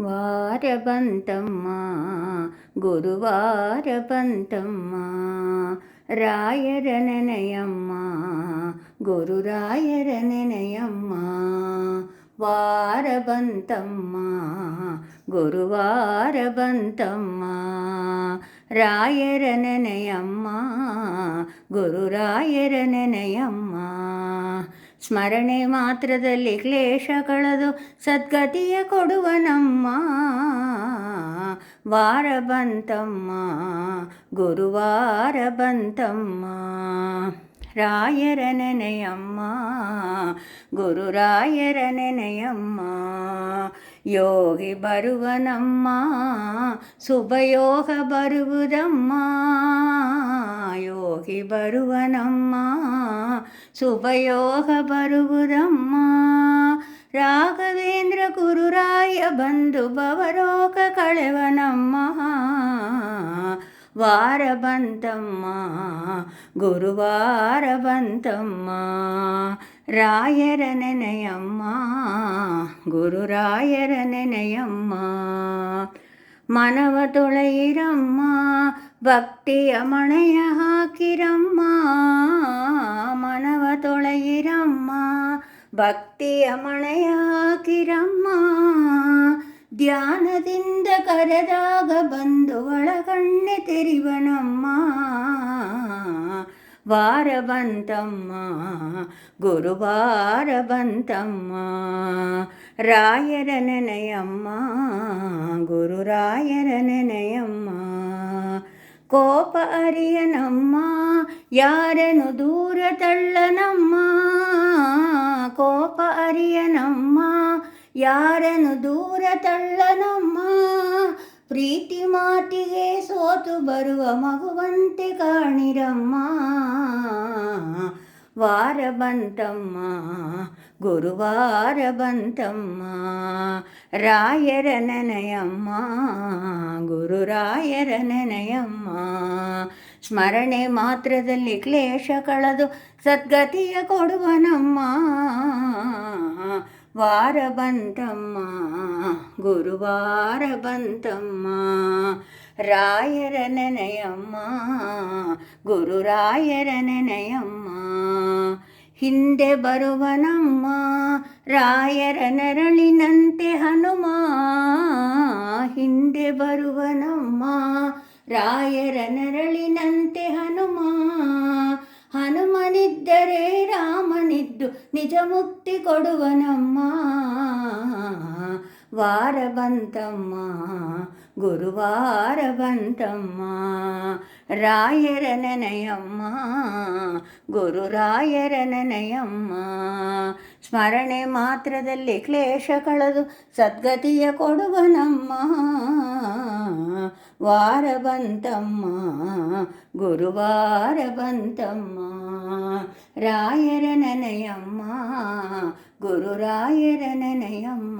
ವಾರ ಬಂತಮ್ಮ ಗುರುವಾರ ಬಂತಮ್ಮ, ರಾಯರ ನೆನೆಯಮ್ಮ ಗುರುರಾಯರ ನೆನೆಯಮ್ಮ. ವಾರ ಬಂತಮ್ಮ ಗುರುವಾರ ಬಂತಮ್ಮ, ರಾಯರ ನೆನೆಯಮ್ಮ ಗುರುರಾಯರ ನೆನೆಯಮ್ಮ. ಸ್ಮರಣೆ ಮಾತ್ರದಲ್ಲಿ ಕ್ಲೇಶ ಕಳೆದು ಸದ್ಗತಿಯ ಕೊಡುವನಮ್ಮ. ವಾರ ಬಂತಮ್ಮ ಗುರುವಾರ ಬಂತಮ್ಮ, ರಾಯರ ನೆನೆಯಮ್ಮ ಗುರುರಾಯರ ನೆನೆಯಮ್ಮ. ಯೋಗಿ ಬರುವನಮ್ಮ ಶುಭಯೋಗ ಬರುವುದಮ್ಮ, ಯೋಗಿ ಬರುವನಮ್ಮ ಶುಭಯೋಗ ಬರುವುದಮ್ಮ. ರಾಘವೇಂದ್ರ ಗುರುರಾಯ ಬಂದು ಭವರೋಗ ಕಳೆವನಮ್ಮ. ವಾರ ಬಂತಮ್ಮ ಗುರುವಾರ ಬಂತಮ್ಮ, ರಾಯರ ನೆನೆಯಮ್ಮ ಗುರುರಾಯರ ನೆನೆಯಮ್ಮ. ಮನವ ತೊಳೆಯಿರಮ್ಮ ಭಕ್ತಿಯ ಮಣೆಯ ಹಾಕಿರಮ್ಮ, ಮನವ ತೊಳೆಯಿರಮ್ಮ ಭಕ್ತಿಯ ಮಣೆಯ ಹಾಕಿರಮ್ಮ. ಧ್ಯಾನದಿಂದ ಕರೆದಾಗ ಬಂದು ಒಳಗಣ್ಣೆ ತೆರಿವನಮ್ಮ. ವಾರ ಬಂತಮ್ಮ ಗುರುವಾರ ಬಂತಮ್ಮ, ರಾಯರ ನೆನೆಯಮ್ಮ ಗುರುರಾಯರ ನೆನೆಯಮ್ಮ. ಕೋಪ ಅರಿಯನಮ್ಮ ಯಾರನ್ನು ದೂರ ತಳ್ಳನಮ್ಮ, ಕೋಪ ಅರಿಯನಮ್ಮ ಯಾರನ್ನು ದೂರ ತಳ್ಳನಮ್ಮ. ಪ್ರೀತಿ ಮಾತಿಗೆ ಸೋತು ಬರುವ ಮಗುವಂತೆ ಕಾಣಿರಮ್ಮ. ವಾರ ಬಂತಮ್ಮ ಗುರುವಾರ ಬಂತಮ್ಮ, ರಾಯರ ನೆನೆಯಮ್ಮ ಗುರುರಾಯರ ನೆನೆಯಮ್ಮ. ಸ್ಮರಣೆ ಮಾತ್ರದಲ್ಲಿ ಕ್ಲೇಶ ಕಳೆದು ಸದ್ಗತಿಯ ಕೊಡುವನಮ್ಮ. ವಾರ ಬಂತಮ್ಮ ಗುರುವಾರ ಬಂತಮ್ಮ, ರಾಯರ ನೆನೆಯಮ್ಮ ಗುರುರಾಯರ ನೆನೆಯಮ್ಮ. ಹಿಂದೆ ಬರುವನಮ್ಮ ರಾಯರ ನೆರಳಿನಂತೆ ಹನುಮ, ಹಿಂದೆ ಬರುವನಮ್ಮ ರಾಯರ ನೆರಳಿನಂತೆ ಹನುಮ. ಹನುಮನಿದ್ದರೆ ರಾಮನಿದ್ದು ನಿಜ ಮುಕ್ತಿ ಕೊಡುವನಮ್ಮ. ವಾರ ಬಂತಮ್ಮ ಗುರುವಾರ ಬಂತಮ್ಮ, ರಾಯರ ನೆನೆಯಮ್ಮ ಗುರುರಾಯರ ನೆನೆಯಮ್ಮ. ಸ್ಮರಣೆ ಮಾತ್ರದಲ್ಲಿ ಕ್ಲೇಶ ಕಳೆದು ಸದ್ಗತಿಯ ಕೊಡುವನಮ್ಮ. ವಾರ ಬಂತಮ್ಮ ಗುರುವಾರ ಬಂತಮ್ಮ, ರಾಯರ ನೆನೆಯಮ್ಮ ಗುರುರಾಯರ ನೆನೆಯಮ್ಮ.